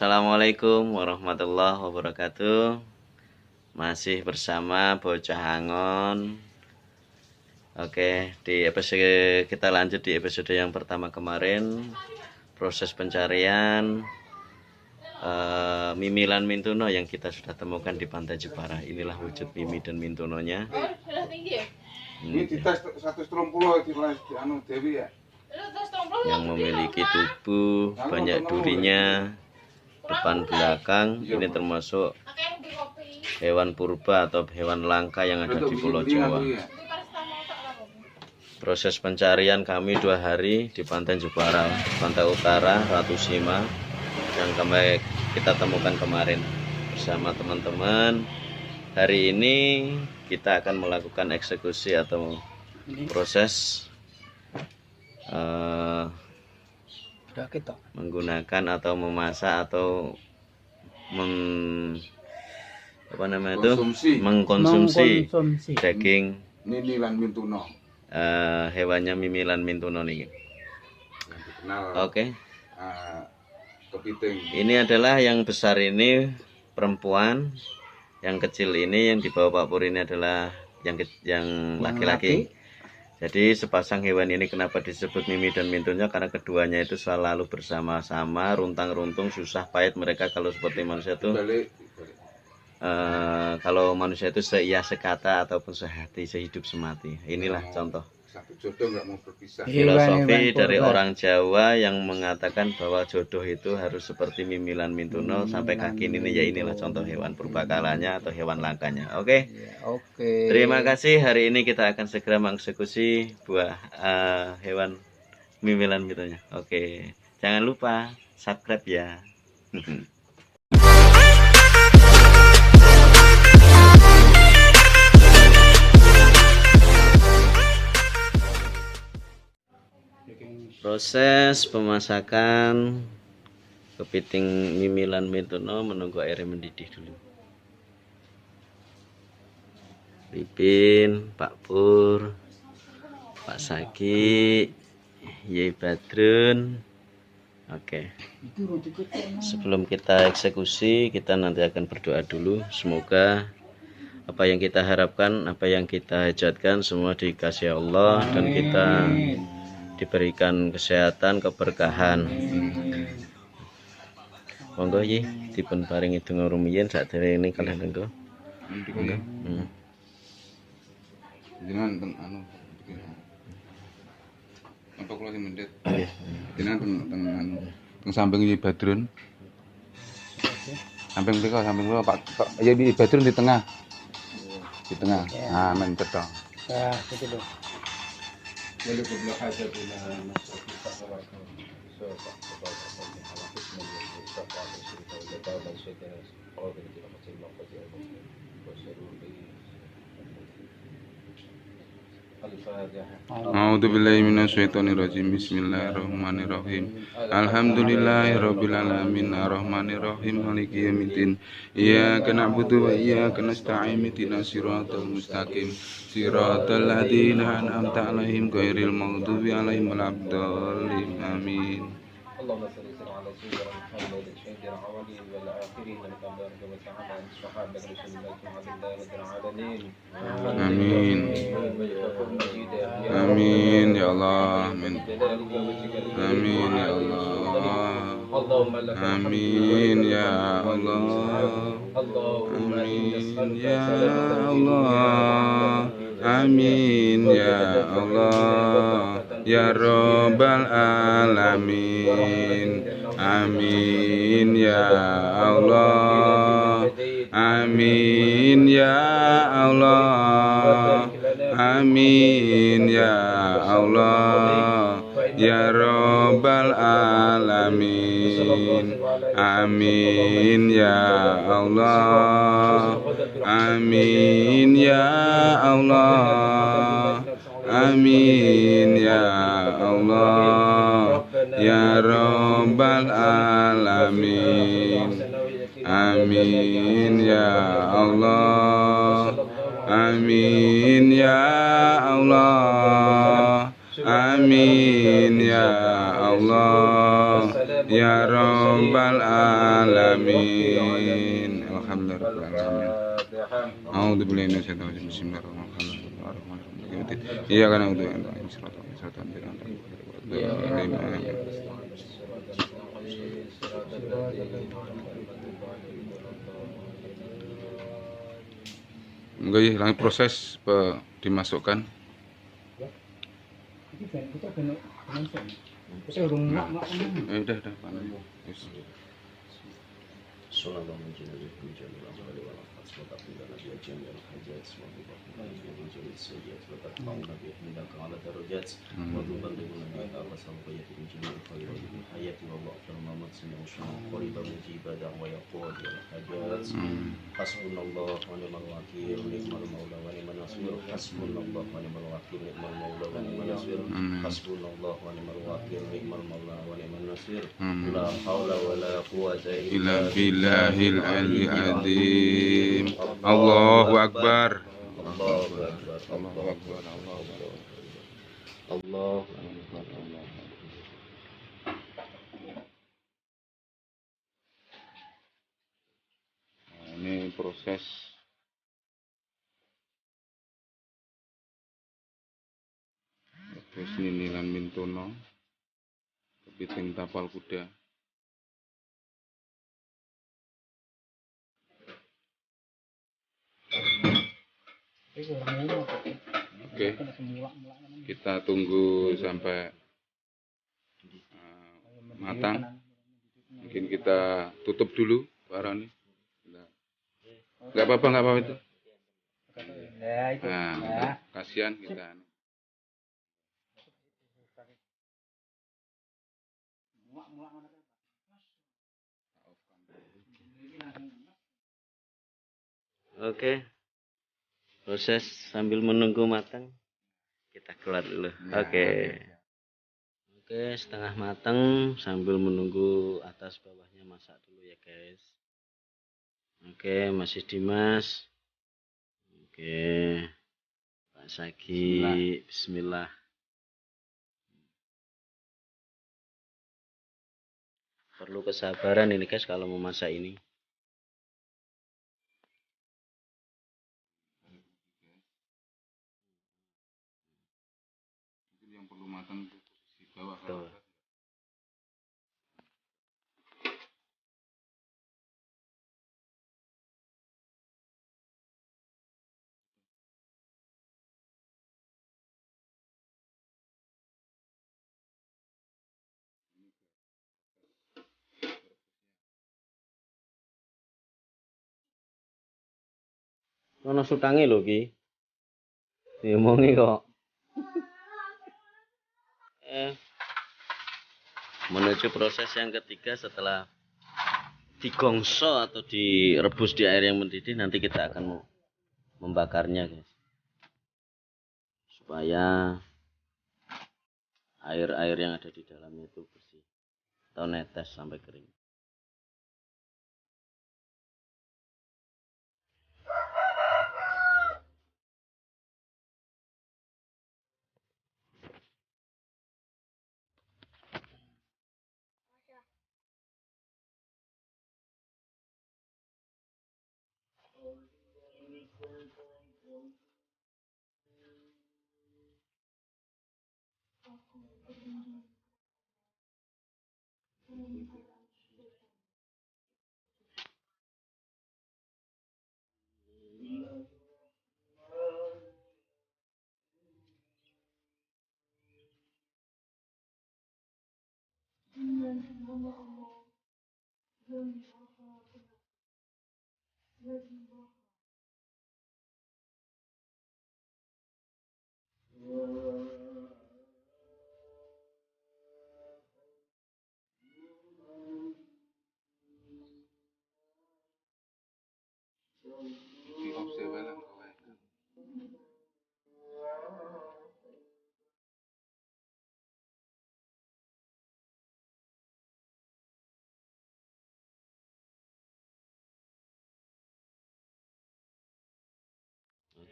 Assalamualaikum warahmatullahi wabarakatuh. Masih bersama Bocah Angon. Oke, di episode kita lanjut di episode yang pertama kemarin, proses pencarian Mimilan Mintuno yang kita sudah temukan di Pantai Jepara. Inilah wujud Mimi dan Mintunonya. Ini dites 130 di anu Dewi ya. Yang memiliki tubuh banyak durinya, depan belakang. Ini termasuk hewan purba atau hewan langka yang ada di Pulau Jawa. Proses pencarian kami 2 hari di Pantai Jepara, Pantai Utara, Ratu Sima, yang kita temukan kemarin bersama teman-teman. Hari ini kita akan melakukan eksekusi atau proses menggunakan atau memasak atau mengkonsumsi daging Mimilan Mintuno. Hewannya Mimilan Mintuno nih. Oke. Kepiting. Ini adalah yang besar ini perempuan, yang kecil ini yang di bawah Pak Pur ini adalah yang laki-laki. Jadi sepasang hewan ini kenapa disebut Mimi dan Mintuno, karena keduanya itu selalu bersama-sama, runtang-runtung, susah payah mereka. Kalau seperti manusia itu kalau manusia itu sekata ataupun sehati, sehidup semati. Inilah contoh Satu jodoh nggak mau berpisah. filosofi dari orang Jawa yang mengatakan bahwa jodoh itu harus seperti Mimilan Mintuno sampai kaki ini. Ya inilah contoh hewan purbakalanya atau hewan langkanya. Oke. Oke. Terima kasih. Hari ini kita akan segera mengeksekusi buah hewan Mimilan Mintuno. Oke. Jangan lupa subscribe ya. Proses pemasakan kepiting Mimilan Mintuno menunggu airnya mendidih dulu. Pipin, Pak Pur, Pak Saki, Yai Badrun. Oke. Sebelum kita eksekusi, kita nanti akan berdoa dulu. Semoga apa yang kita harapkan, apa yang kita hajatkan semua dikasih Allah dan kita diberikan kesehatan, keberkahan. Monggo Yi dipun paringi donga rumiyin sadere ini kalih monggo. Monggo. Jenengan teng anu apa kula sing mendhet. Jenengan teng anu teng samping Yai Badrun. Samping mriko, samping kula Pak Yai Badrun di tengah. Di tengah. Nah, men cetha. Ya, gitu loh. A'udzu billahi minasyaitonir rajim. Bismillahirrahmanirrahim. Alhamdulillahirabbil alamin arrahmanir rahim maliki yaumiddin. Iyyaka na'budu wa iyyaka nasta'in ihdinas siratal mustaqim. Siratal ladzina an'amta 'alaihim ghairil maghdubi alaihim waladdallin. Amin. اللهم صل وسلم على سيدنا محمد سيد الاولين والاخرين وتبارك وتعالى عن الصحابه رسول الله محمد رب العالمين. Amin. Amin ya Allah. Amin. Amin ya Allah. Amin ya Allah. Amin ya Allah. Amin ya Allah. Ya Rabbal Alamin. Amin ya Allah. Amin ya Allah. Amin ya Allah. Ya Rabbal Alamin. Amin ya Allah. Amin ya Allah. Amin ya Allah. Ya Rabbal Alamin. Amin ya Allah. Amin ya Allah. Amin ya Allah. ya rabbal alamin. Alhamdulillah. A'udzu billahi minasyaitonir rajim. Bismillahirrahmanirrahim. Iyyaka na'budu wa iyyaka nasta'in. Enggak ya, lagi proses dimasukkan. Udah, Pak. Yes. Hasbunallah wa ni'mal wakil, ni'mal maula wa ni'mal nasir. Hasbunallah wa ni'mal wakil, ni'mal maula wa ni'mal nasir. Hasbunallah wa ni'mal wakil, ni'mal maula wa ni'mal nasir. La haula wa la quwwata Illa billahil aliyyil azim. Allahu akbar. Allahu akbar. Allahu akbar. Allahu akbar. Allahu akbar. Nah, ini proses ninilan mintono kepiting tapal kuda. Oke, kita tunggu sampai matang. Mungkin kita tutup dulu barang ini. Nggak apa-apa itu. Nah, kasihan kita. Oke. Proses sambil menunggu matang. Kita keluar dulu. Oke. Oke, setengah matang sambil menunggu atas bawahnya masak dulu ya, guys. Oke, masih Dimas. Oke. Pak Sagi, bismillah. Perlu kesabaran ini, guys, kalau memasak ini. Yang perlu matang itu posisi bawah. Ono sutange lho Ki. Diomongi kok. Menuju proses yang ketiga setelah digongso atau direbus di air yang mendidih, nanti kita akan membakarnya, guys. Supaya air-air yang ada di dalamnya itu bersih atau netes sampai kering.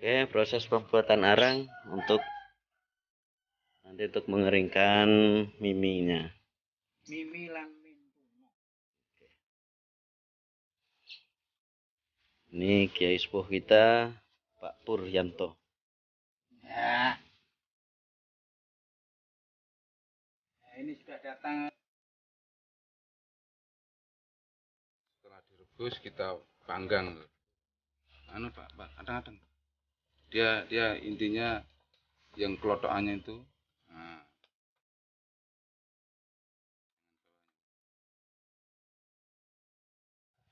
Oke, proses pembuatan arang untuk mengeringkan miminya. Mimi lan Ini Kiai sepuh kita, Pak Puryanto. Ya. Nah, ini sudah datang. Setelah direbus kita panggang. Anu Pak, kadang-kadang. Dia intinya yang kelotokannya itu. Nah,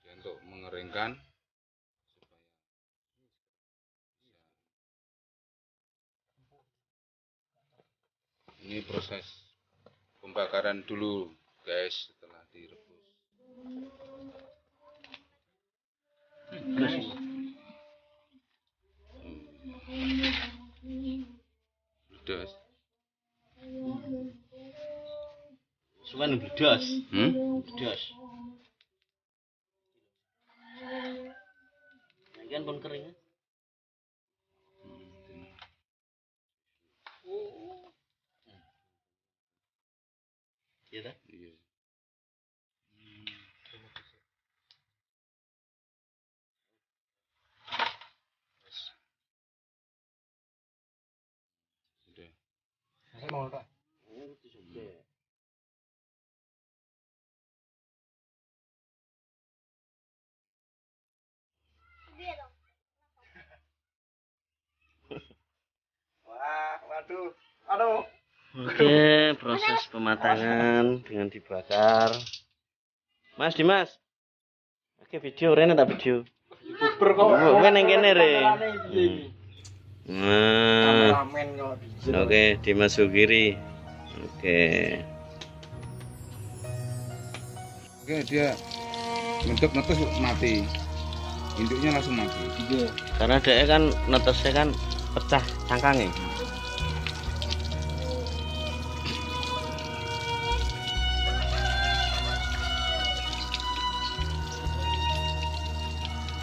dia untuk mengeringkan supaya ini proses pembakaran dulu guys setelah direbus. Ludas. Suwen bledos. Bledos. Kan pun kering. Iya dah. Iya. Sudah. Saya mau Pak. Wah, waduh. Aduh. Oke, proses pematangan dengan dibakar. Mas Dimas. Oke, video Rene tak video. Youtuber kok. Oh, kan yang kene re. Nah, Kameramen kok bisa. oke, Dimas Sugiri. Oke. Oke, dia bentuk netes mati. Induknya langsung mati. Iya. Karena dia kan netesnya kan pecah cangkangnya.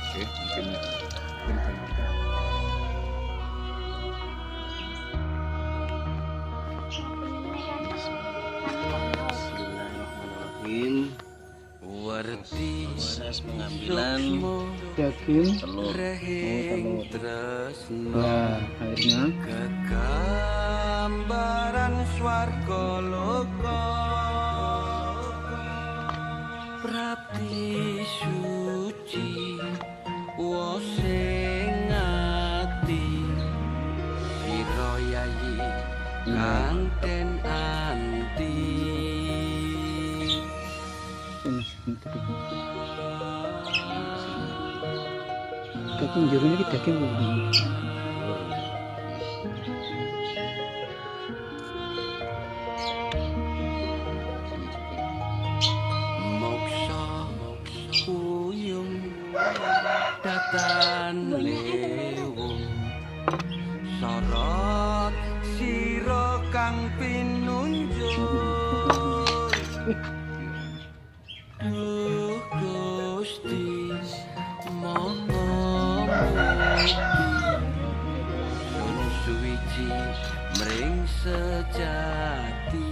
Oke, mungkin Bismillahirrahmanirrahim. Proses pengambilan Daging. telur. Nah, akhirnya Gambaran swarga loka prapti suci wa sing ati sira yayi kang den anti daging jero ini daging apa? moksa uyung datan lewung sorot sira kang pinunjuk duh Gusti moho mugi sun suwiji mring sejati.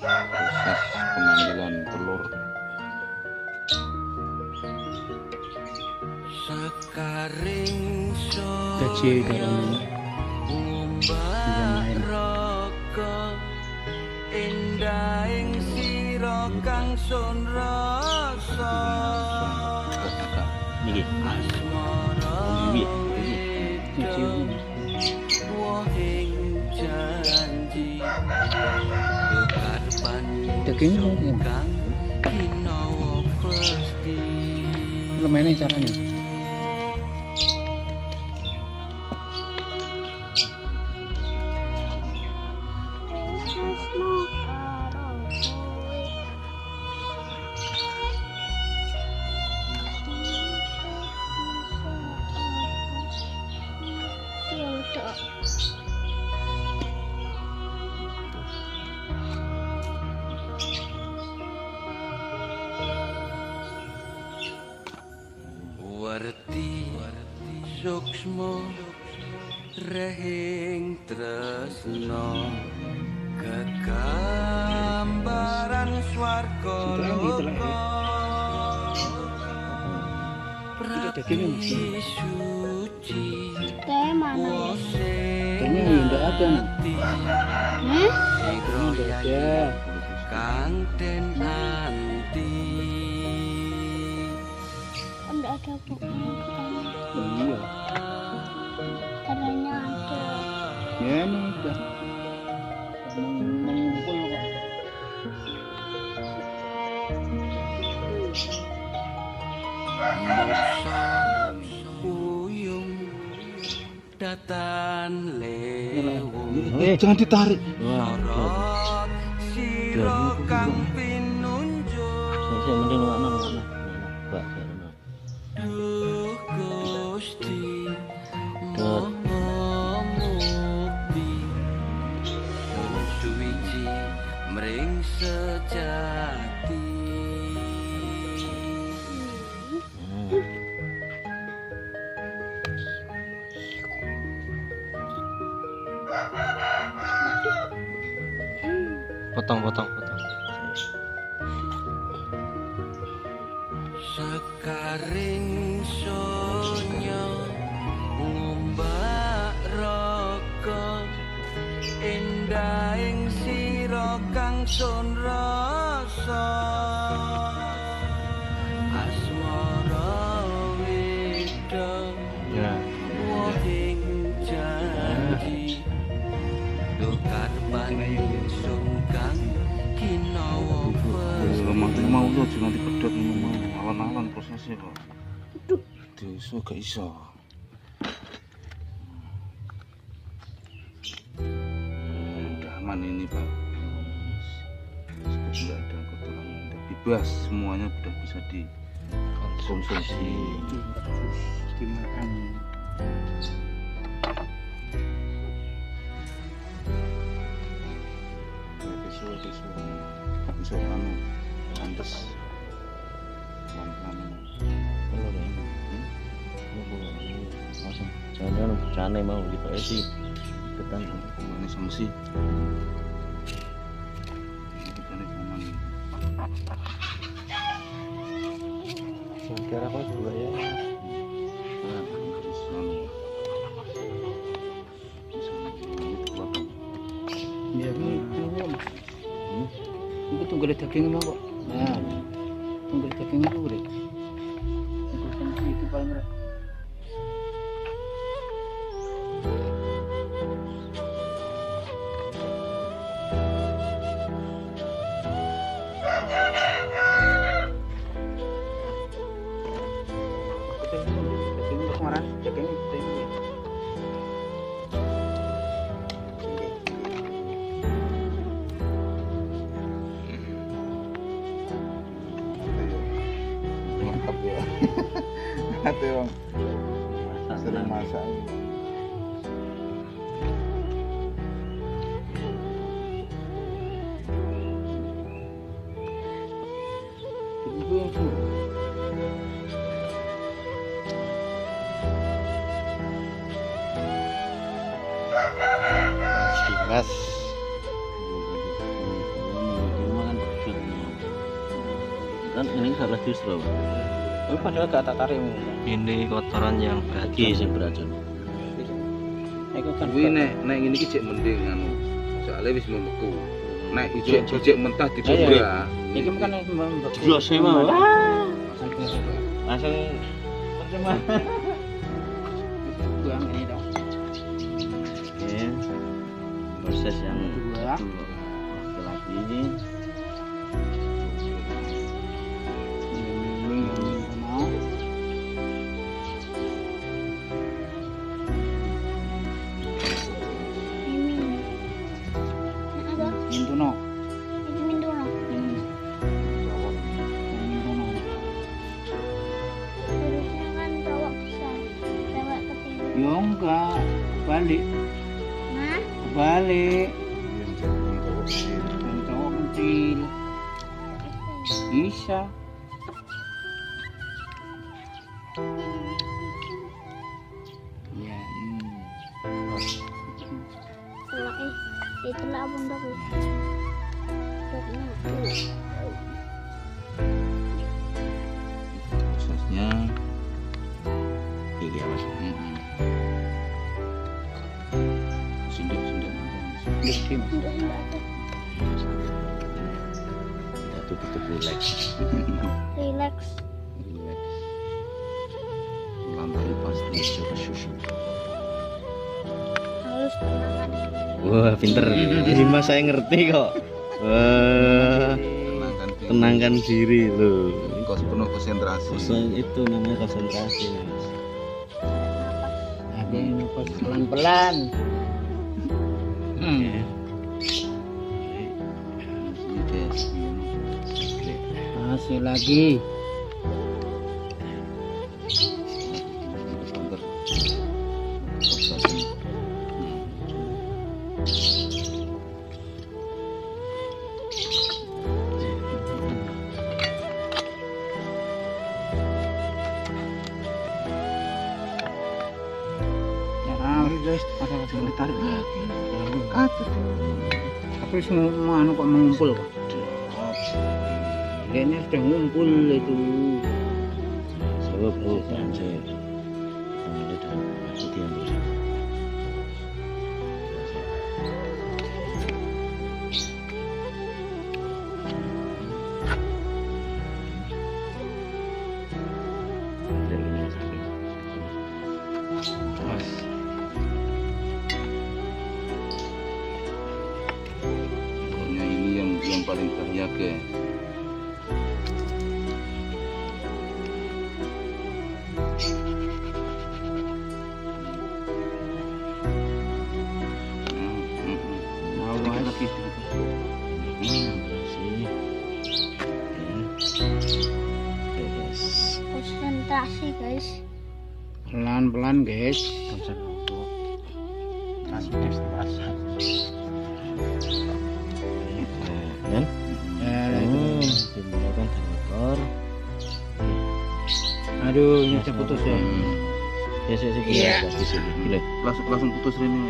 proses pengambilan telur. Sekaring Gaji karena umbah raka endahing sira kang sun rasa Niki. asmara gaji wohing janji kekarpan daging apa? kang kinawa pasti Lemene caranya. Warti suksma Rehing tresno kegambaran swarga loka Prati suci Teh mana? Kayaknya enggak ada nih. Enggak ada. Kang den anti Enggak ada bu. Iya. Katanya ada. Ya nih udah. Mengumpul kok. Uyung datan lewu Jangan ditarik. Lorot siro kang pinunjuk Saya mending nungakno. Mbak, Duh Gusti Maha Mukti Nun suwiji mring sejati potong. Sekaring sonya ngumbak raka endahing sira kang sun rasa asmara wedang Ya. wahing janji dokar sun kang kinawa Mati mau lo nanti pedot ngono mau. Awan-awan prosesnya kok. Desa gak iso. Udah aman ini Pak. Sudah ada kotoran bebas, semuanya sudah bisa dikonsumsi. Dimakan. Bisa anu pantes pelan-pelan. Jangan bercanda mau gitu aja sih. Ketan. Ini sanksi. Kita nih aman. Kira apa juga ya? Ya gitu. Itu tunggu ada daging mah kok. Nah. Tunggu ada daging itu udah. Itu paling berat. Lengkap ya. Hati bang. Sering masak. Itu yang suruh. Mas. Makan pedot. Dan ini salah justru. Tapi padahal gak tak tarik. Ini kotoran yang beracun. Aku kan Kuwi nek ngene iki cek mending anu. Soale wis membeku. Nek ijek mentah dicoba. iki kan membeku. Jelas ya mau. Langsung percuma. Buang ini dong. Oke. Proses yang Dua. laki-laki ini. Mintuno. Itu mintuno. Mintuno. Harusnya kan cowok besar, cewek kecil. Yo enggak, balik, Nah, balik. Yang cowok kecil bisa. Ya, abang dari. Prosesnya Iya mas. sindik-sindik sih mas. Kita tutup relax. Relax. Lantai pasti Coba susu. Halus tenangan. Wah pinter. Ini mas saya ngerti kok. Wah tenangkan diri loh. Kau penuh konsentrasi. Itu namanya konsentrasi mas. ada yang nafas pelan-pelan. Masih lagi. Guys, ada yang ditarik lagi. Tapi semua anu kok mengumpul kok. Ini sudah ngumpul itu. Sebab banjir. Tangannya dan putih yang bersama. Pokoknya ini yang paling bahaya guys. Awas. Konsentrasi guys. Pelan-pelan guys. Kan? Ya, Dimulakan dari motor. aduh, ini udah putus ya. Ya saya kira di sini. Gila. Langsung putus ini.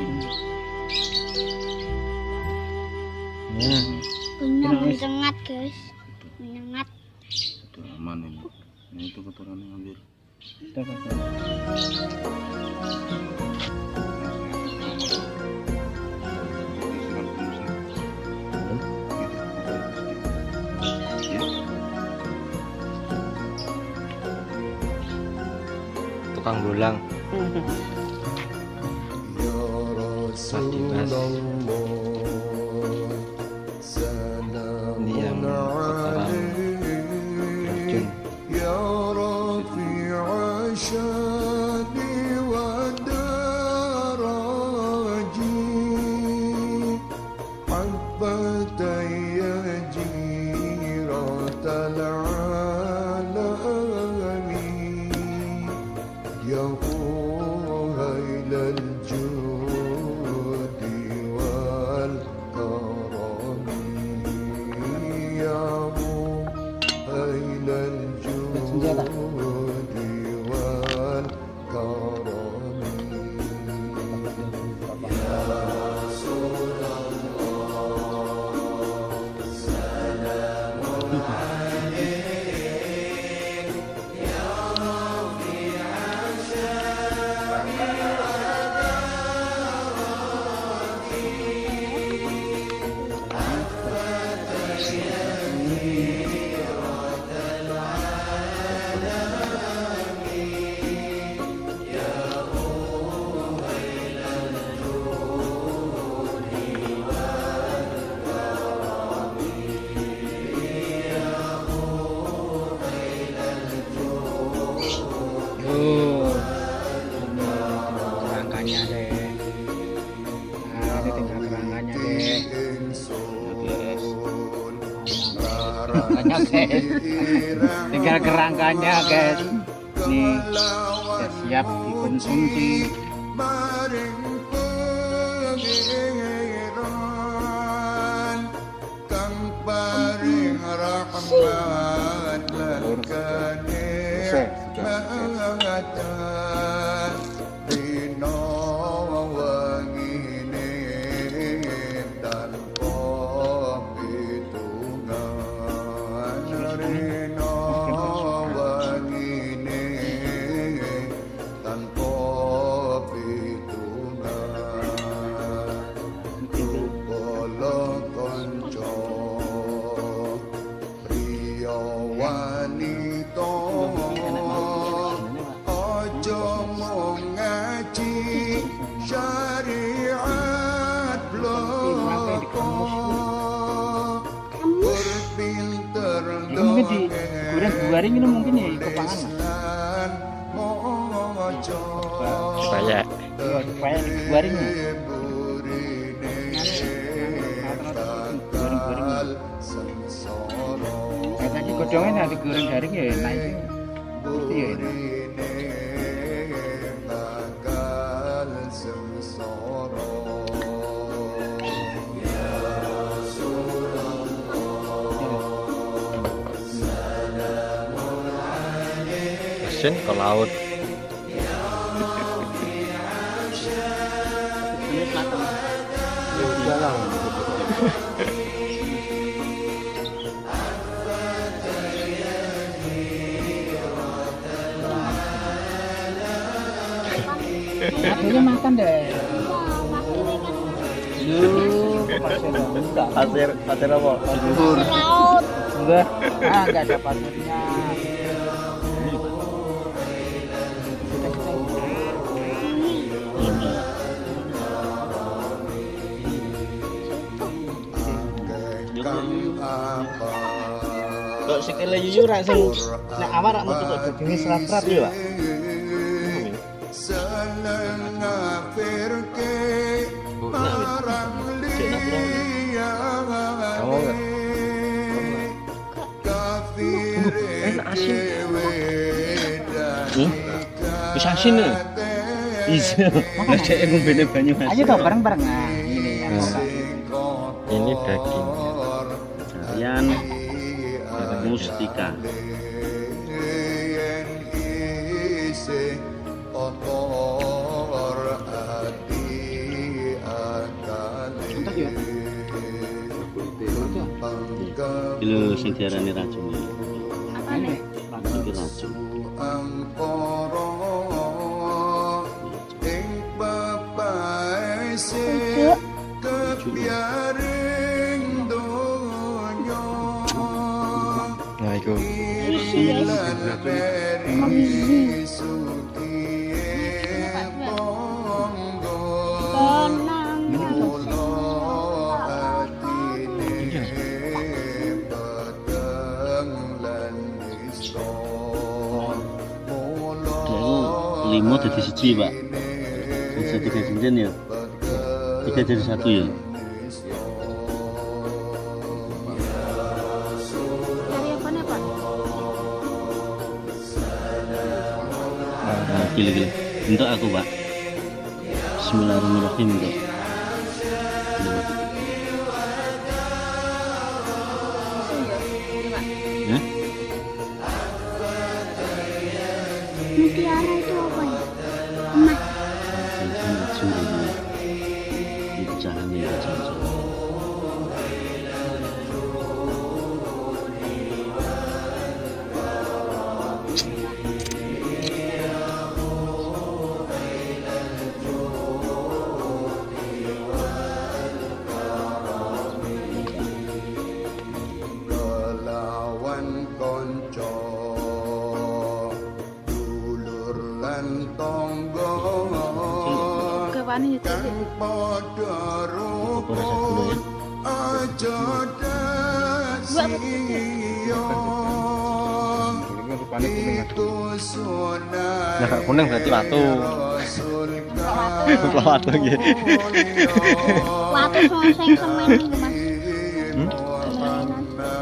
Nah, Punya menyengat guys. Menyengat. Udah aman ini. Ini itu kotorannya ambil. Tukang bolang. Ini yang kotoran racun. Kerangkanya deh. Nah, ini tinggal kerangkanya deh. Kerangkanya guys. Tinggal kerangkanya guys. Nih, sudah siap dikonsumsi. Dan goreng ini mungkin ya kepangan mas. Supaya Supaya digoreng ya. Tadi godongnya nanti goreng garing ya naik. Putih ya ini. mesin ke laut. Akhirnya makan deh. Pasir apa? Laut. Enggak, enggak ada pasirnya. Kok sikile yuyu ra sing nek awak rak metu kok dagingnya serat-serat ya, Pak. Enak asin. Wis asin lho. Iya. Lah dhek ngombene banyu asin. Ayo toh bareng-bareng. Nah, ini yang Ini daging. Jarian mustika. Entar ya. Lho sing diarani racun. Apa nih? Iki racun. Ujuk. Nah, itu. Isi guys. Emang isi. Tenang. Dia limo dadi siji, Pak. Bisa 3 cincin ya. 3 jadi 1 ya. Cari apa nih Pak? Nah, gila. Untuk aku, Pak. Bismillahirrahmanirrahim untuk. Ya? Mutiara itu apa ya? Emas. Cincin racun ini. Di pecahan ya, cincin. Kelawan konco dulur lan tangga Kewani itu. kang padha rukun aja dasiya itu sunah Nah, kuning berarti watu. Kalau watu nggih. Watu sing semen iku Mas.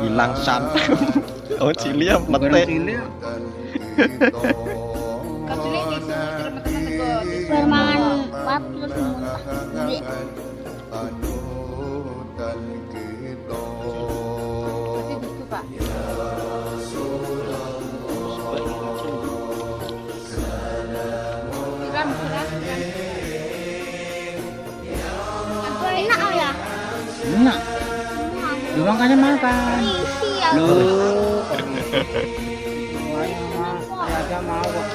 Hilang santan. Oh, cilia mete. Bermangan watu terus muntah. Gede. Enak ya? enak. Lu makanya makan. Isi ya. Lu. Aja mau kok.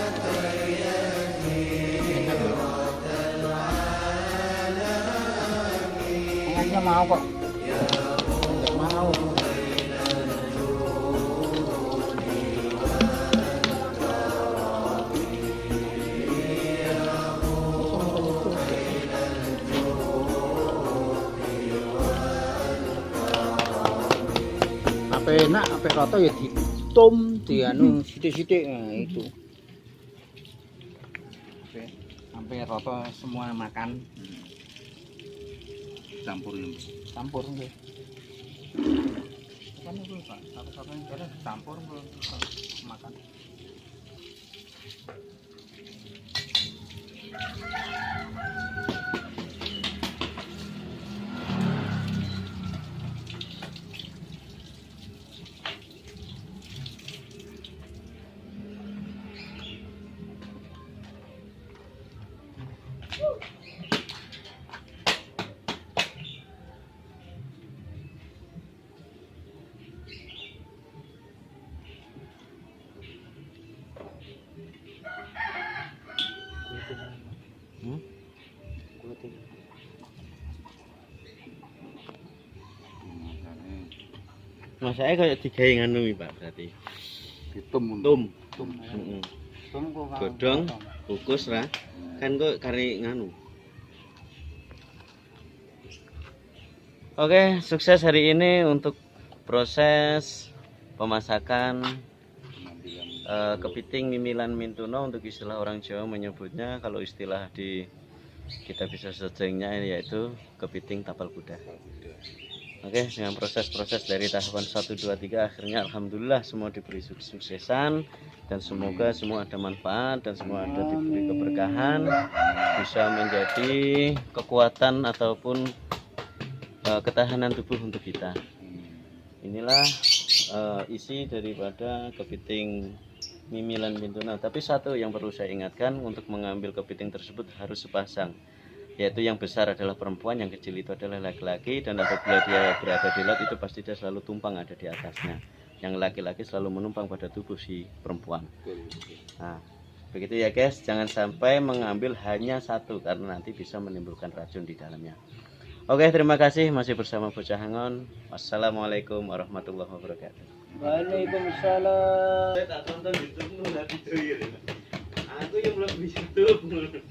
Aja mau kok. Mau. Apa enak, apa rata ya di ditum, dianu sithik-sithik. Nah, itu. Sampai rata semua makan. Campur ini. Campur nggih. Kan itu Pak, satu-satu yang kira campur makan. Masake kayak digawe nganu iki, Pak, berarti. Ditum. Tum. Heeh. Tum kok Godhong, kukus ra. Kan kok kari nganu. Oke, sukses hari ini untuk proses pemasakan kepiting mimilan mintuno. Untuk istilah orang Jawa menyebutnya, kalau istilah di kita bisa searchingnya yaitu kepiting tapal kuda. Oke, dengan proses-proses dari tahapan 1, 2, 3 akhirnya alhamdulillah semua diberi suksesan, dan semoga semua ada manfaat dan semua ada diberi keberkahan, bisa menjadi kekuatan ataupun ketahanan tubuh untuk kita. Inilah isi daripada kepiting mimilan mintuno. Tapi satu yang perlu saya ingatkan, untuk mengambil kepiting tersebut harus sepasang, yaitu yang besar adalah perempuan, yang kecil itu adalah laki-laki, dan apabila dia berada di laut itu pasti dia selalu tumpang ada di atasnya. Yang laki-laki selalu menumpang pada tubuh si perempuan. Nah, begitu ya guys, jangan sampai mengambil hanya satu karena nanti bisa menimbulkan racun di dalamnya. Oke, terima kasih, masih bersama Bocah Hangon. Wassalamualaikum warahmatullahi wabarakatuh. Waalaikumsalam. Saya tak tonton YouTube, nggak video. Aku yang belum di YouTube.